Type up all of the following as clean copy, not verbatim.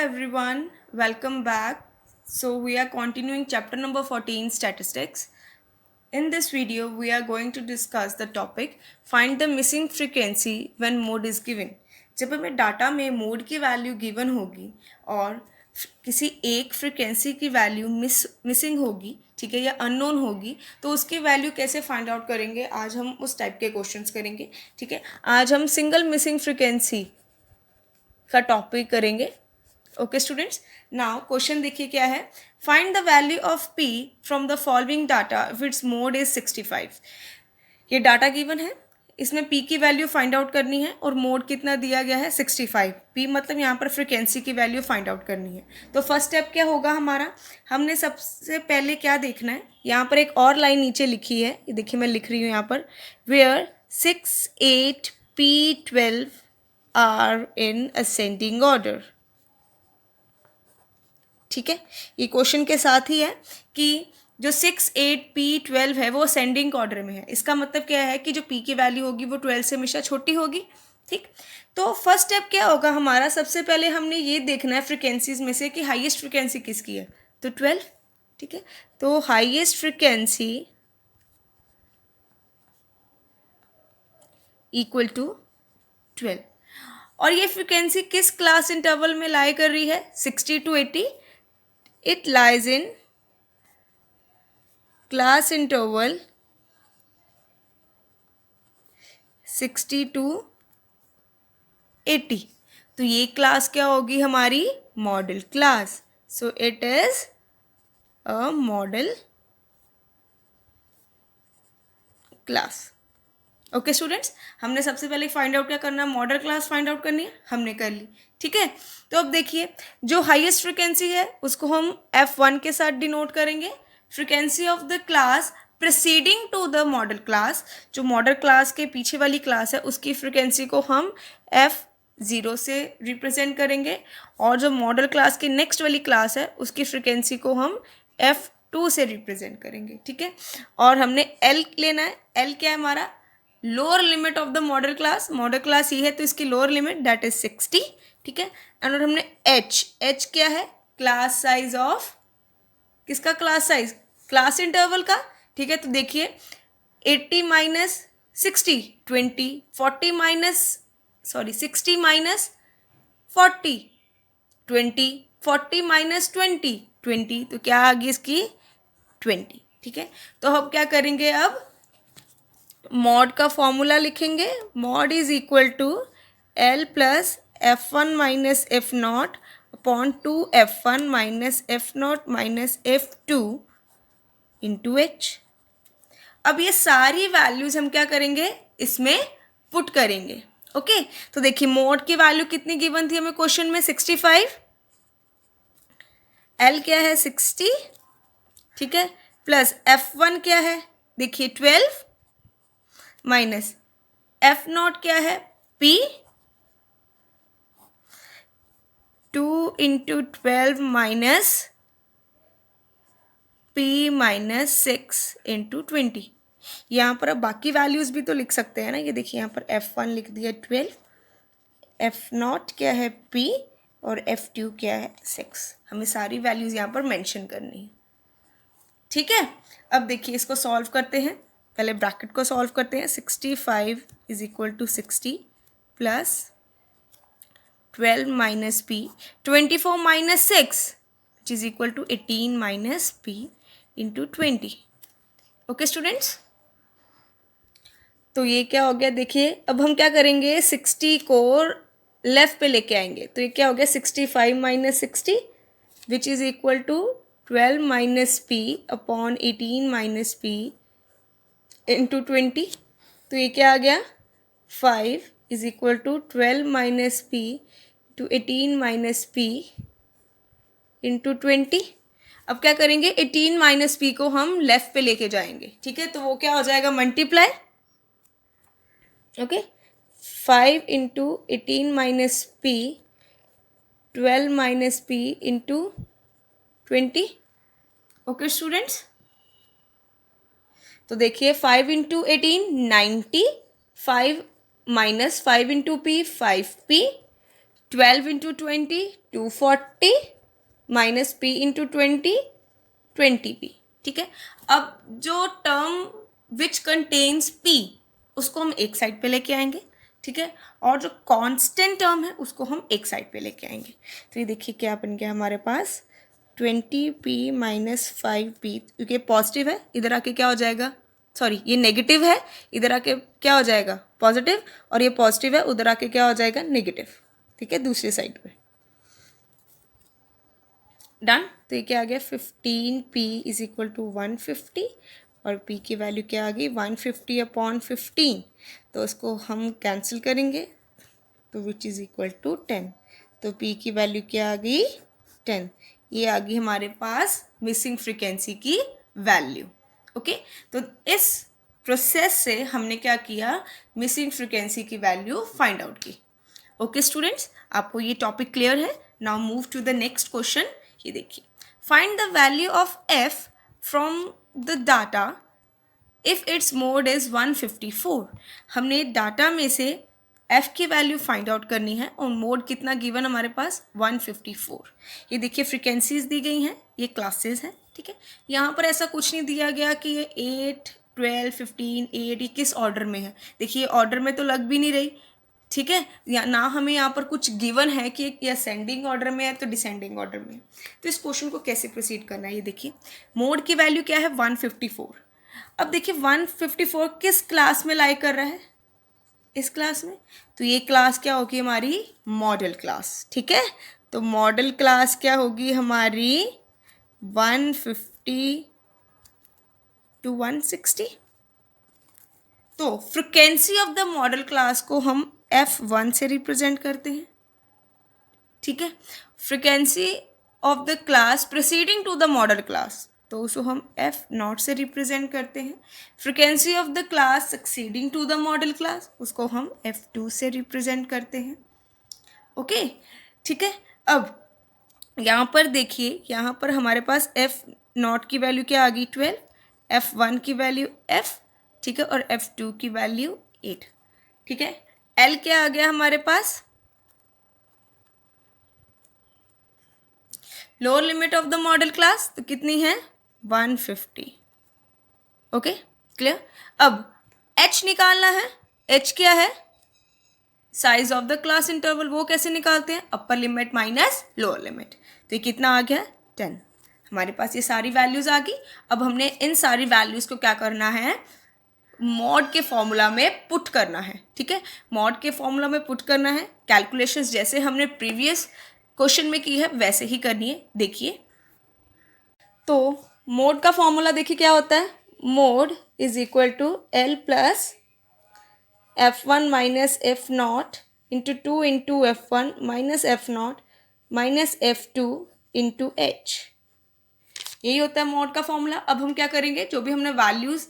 everyone, welcome back. So, we are continuing chapter number 14 statistics. In this video, we are going to discuss the topic find the missing frequency when mode is given. जब हमें data में mode की value given होगी और किसी एक frequency की value missing होगी, ठीक है, या अननोन होगी, तो उसकी वैल्यू कैसे फाइंड आउट करेंगे, आज हम उस टाइप के क्वेश्चंस करेंगे. ठीक है, आज हम सिंगल मिसिंग फ्रिक्वेंसी का टॉपिक करेंगे. ओके स्टूडेंट्स, नाउ क्वेश्चन देखिए क्या है. Find the value of P from the following data if its mode is 65. ये डाटा गिवन है, इसमें पी की वैल्यू फाइंड आउट करनी है और मोड कितना दिया गया है 65. पी मतलब यहाँ पर फ्रिक्वेंसी की वैल्यू फाइंड आउट करनी है. तो फर्स्ट स्टेप क्या होगा हमारा, हमने सबसे पहले क्या देखना है, यहाँ पर एक और लाइन नीचे लिखी है, ये देखिए मैं लिख रही हूँ यहाँ पर, where 6, 8, P12 are in ascending order. ठीक है, ये क्वेश्चन के साथ ही है कि जो 6, 8, P12 है वो असेंडिंग ऑर्डर में है. इसका मतलब क्या है कि जो P की वैल्यू होगी वो 12 से हमेशा छोटी होगी. ठीक, तो फर्स्ट स्टेप क्या होगा हमारा, सबसे पहले हमने ये देखना है फ्रिक्वेंसीज में से कि हाईएस्ट फ्रिक्वेंसी किसकी है, तो 12. ठीक है, तो हाईएस्ट फ्रिक्वेंसी इक्वल टू 12. और ये फ्रिक्वेंसी किस क्लास इंटरवल में लाई कर रही है, 60 to 80. It lies in class interval 60 to 80. तो ये क्लास क्या होगी हमारी, model class. So it is a model class. Okay students, हमने सबसे पहले फाइंड आउट क्या करना है, मॉडल क्लास फाइंड आउट करनी है, हमने कर ली. ठीक है, तो अब देखिए जो हाईएस्ट फ्रिक्वेंसी है उसको हम F1 के साथ डिनोट करेंगे. Frequency of the class preceding to the model class, जो मॉडल क्लास के पीछे वाली क्लास है उसकी फ्रिक्वेंसी को हम F0 से रिप्रेजेंट करेंगे, और जो मॉडल क्लास की नेक्स्ट वाली क्लास है उसकी फ्रिक्वेंसी को हम F2 से रिप्रेजेंट करेंगे. ठीक है, और हमने L लेना है. L क्या है हमारा, lower limit of the model class ये है तो इसकी लोअर लिमिट दैट इज 60. ठीक है, एंड और हमने एच क्या है, क्लास साइज ऑफ, किसका क्लास साइज, क्लास इंटरवल का. ठीक है, तो देखिए 80 माइनस 60 20, 40 माइनस 60 माइनस 40 20, 40 माइनस 20 20, तो क्या आ गई इसकी 20. ठीक है, तो हम क्या करेंगे, अब मॉड का फॉर्मूला लिखेंगे. Mod is equal to L plus F1 minus F0 upon 2F1 minus F0 minus F2 into H. अब ये सारी वैल्यूज हम क्या करेंगे, इसमें पुट करेंगे. ओके, तो देखिए मॉड की वैल्यू कितनी गिवन थी हमें क्वेश्चन में, 65. L क्या है 60. ठीक है, प्लस F1 क्या है, देखिए 12 माइनस F0 क्या है, P. 2 into 12 minus P minus 6 into 20. यहाँ पर अब बाकी वैल्यूज़ भी तो लिख सकते हैं ना. ये देखिए यहाँ पर F1 लिख दिया 12, F0 क्या है P, और F2 क्या है 6. हमें सारी वैल्यूज़ यहाँ पर मेंशन करनी है. ठीक है, अब देखिए इसको सॉल्व करते हैं. पहले ब्रैकेट को सॉल्व करते हैं. 65 is equal to 60 plus 12 minus P, 24 minus 6 which is equal to 18 minus P into 20. Okay students, तो ये क्या हो गया, देखिए अब हम क्या करेंगे, 60 को लेफ्ट पे लेके आएंगे. तो ये क्या हो गया, 65 minus 60 which is equal to 12 minus P upon 18 minus P into 20. तो ये क्या आ गया, 5 is equal to 12 minus P to 18 minus P into 20. अब क्या करेंगे, 18 माइनस P को हम लेफ्ट पे लेके जाएंगे. ठीक है, तो वो क्या हो जाएगा, multiply. Okay, 5 into 18 minus P, 12 minus P into 20. Okay students, तो देखिए 5 into 18 90, 5 minus 5 into P 5P, 12 into 20 240 minus p into 20 20p। ठीक है, अब जो टर्म विच कंटेन्स p उसको हम एक साइड पे लेके आएंगे। ठीक है, और जो कांस्टेंट टर्म है उसको हम एक साइड पे लेके आएंगे। तो ये देखिए क्या बन गया हमारे पास 20p माइनस 5p, क्योंकि पॉजिटिव है इधर आके क्या हो जाएगा, सॉरी ये नेगेटिव है इधर आके क्या हो जाएगा पॉजिटिव, और ये पॉजिटिव है उधर आके क्या हो जाएगा नेगेटिव। ठीक है, दूसरी साइड पे डन। तो ये क्या आ गया 15p इज इक्वल टू 150, और p की वैल्यू क्या आ गई 150 अपॉन 15, तो उसको हम कैंसिल करेंगे तो विच इज़ इक्वल टू 10। तो p की वैल्यू क्या आ गई 10। ये आ गई हमारे पास मिसिंग फ्रीक्वेंसी की वैल्यू। ओके, तो इस प्रोसेस से हमने क्या किया, मिसिंग फ्रीक्वेंसी की वैल्यू फाइंड आउट की। ओके स्टूडेंट्स, आपको ये टॉपिक क्लियर है। Now move to the next question. ये देखिए, find the value of f from the data if its mode is 154। हमने डाटा में से f की वैल्यू फाइंड आउट करनी है और मोड कितना गिवन हमारे पास 154। ये देखिए फ्रीक्वेंसीज दी गई हैं, ये क्लासेस हैं। ठीक है, यहाँ पर ऐसा कुछ नहीं दिया गया कि ये 8 12 15 8 ये किस ऑर्डर में है। देखिए ऑर्डर में तो लग भी नहीं रही। ठीक है, या ना हमें यहाँ पर कुछ गिवन है कि ये असेंडिंग ऑर्डर में है तो डिसेंडिंग ऑर्डर में है। तो इस क्वेश्चन को कैसे प्रोसीड करना है, ये देखिए मोड की वैल्यू क्या है 154। अब देखिए 154 किस क्लास में लाई कर रहा है, इस क्लास में। तो ये क्लास क्या होगी हमारी मॉडल क्लास। ठीक है, तो मॉडल क्लास क्या होगी हमारी 150 to 160। तो frequency of the model class को हम f1 से रिप्रेजेंट करते हैं। ठीक है, frequency of the class proceeding to the model class तो उसको हम f0 से रिप्रेजेंट करते हैं। Frequency of the class succeeding to the model class उसको हम f2 से रिप्रेजेंट करते हैं। ओके, ठीक है, अब यहाँ पर देखिए, यहाँ पर हमारे पास f0 की वैल्यू क्या आ गई 12, f1 की वैल्यू f, ठीक है, और f2 की वैल्यू 8। ठीक है, l क्या आ गया हमारे पास, lower limit of the model class तो कितनी है 150। Okay clear. अब h निकालना है, h क्या है size of the class interval, वो कैसे निकालते हैं upper limit minus lower limit. तो ये कितना आ गया 10। हमारे पास ये सारी वैल्यूज आ गई। अब हमने इन सारी वैल्यूज को क्या करना है मॉड के फॉर्मूला में पुट करना है। ठीक है, मॉड के फॉर्मूला में पुट करना है। कैलकुलेशंस जैसे हमने प्रीवियस क्वेश्चन में की है वैसे ही करनी है। देखिए तो मोड का फॉर्मूला देखिए क्या होता है, mode is equal to L plus f1 minus F not into 2 into f1 minus F not minus f2 into H. यही होता है मोड का फॉर्मूला। अब हम क्या करेंगे, जो भी हमने वैल्यूज़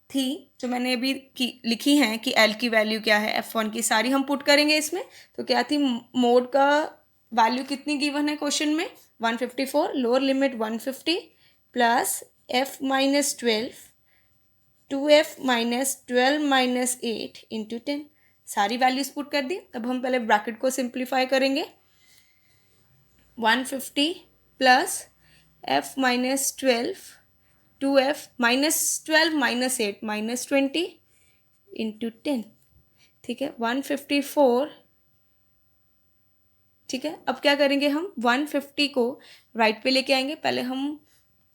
थी जो मैंने अभी लिखी हैं कि एल की वैल्यू क्या है f1 की, सारी हम पुट करेंगे इसमें। तो क्या थी मोड का वैल्यू कितनी गिवन है क्वेश्चन में 154, lower limit 150 plus f minus 12 2f minus 12 minus 8 into 10। सारी वैल्यूज पुट कर दी। अब हम पहले ब्रैकेट को सिंप्लीफाई करेंगे। 150 plus f minus 12 2f minus 12 minus 8 minus 20 into 10। ठीक है, 154। ठीक है, अब क्या करेंगे हम 150 को राइट पे लेके आएंगे। पहले हम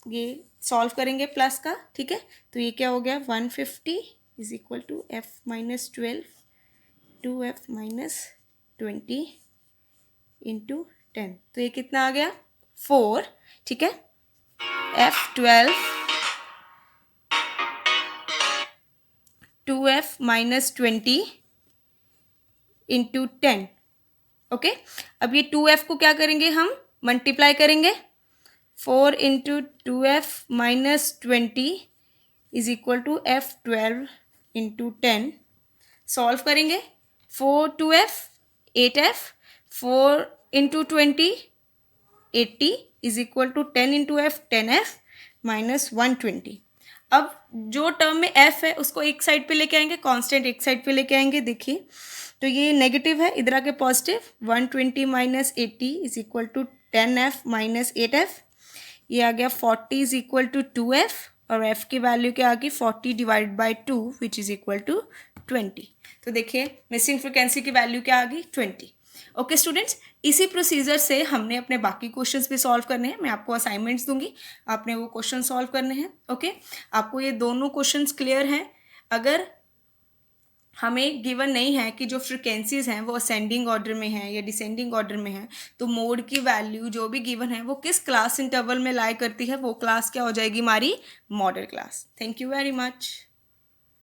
ये सॉल्व करेंगे प्लस का। ठीक है, तो ये क्या हो गया 150 is equal to f minus 12 2f minus 20 into 10। तो ये कितना आ गया 4। ठीक है, f12 2f minus 20 into 10। Okay, अब ये 2f को क्या करेंगे हम मल्टीप्लाई करेंगे। 4 into 2f minus 20 is equal to f12 into 10। Solve करेंगे 4 2f 8f 4 into 20 80 is equal to 10 into f 10f minus 120। अब जो टर्म में एफ है उसको एक साइड पे लेके आएंगे, कांस्टेंट एक साइड पे लेके आएंगे। देखिए तो ये नेगेटिव है, इधर आके positive, 120 minus 80 is equal to 10f minus 8f। ये आ गया 40 इज इक्वल टू 2f, और f की वैल्यू क्या आ गई 40 divide by 2 which is equal to 20। तो देखिए मिसिंग फ्रिक्वेंसी की वैल्यू क्या आ गई 20। ओके स्टूडेंट्स, इसी प्रोसीजर से हमने अपने बाकी क्वेश्चंस भी सॉल्व करने हैं। मैं आपको असाइनमेंट्स दूंगी, आपने वो क्वेश्चन सॉल्व करने हैं। ओके, आपको ये दोनों क्वेश्चंस क्लियर हैं? अगर हमें गिवन नहीं है कि जो फ्रिक्वेंसीज हैं वो असेंडिंग ऑर्डर में हैं या डिसेंडिंग ऑर्डर में हैं, तो मोड की वैल्यू जो भी गिवन है वो किस क्लास इंटरवल में लाई करती है, वो क्लास क्या हो जाएगी हमारी model class. Thank you very much.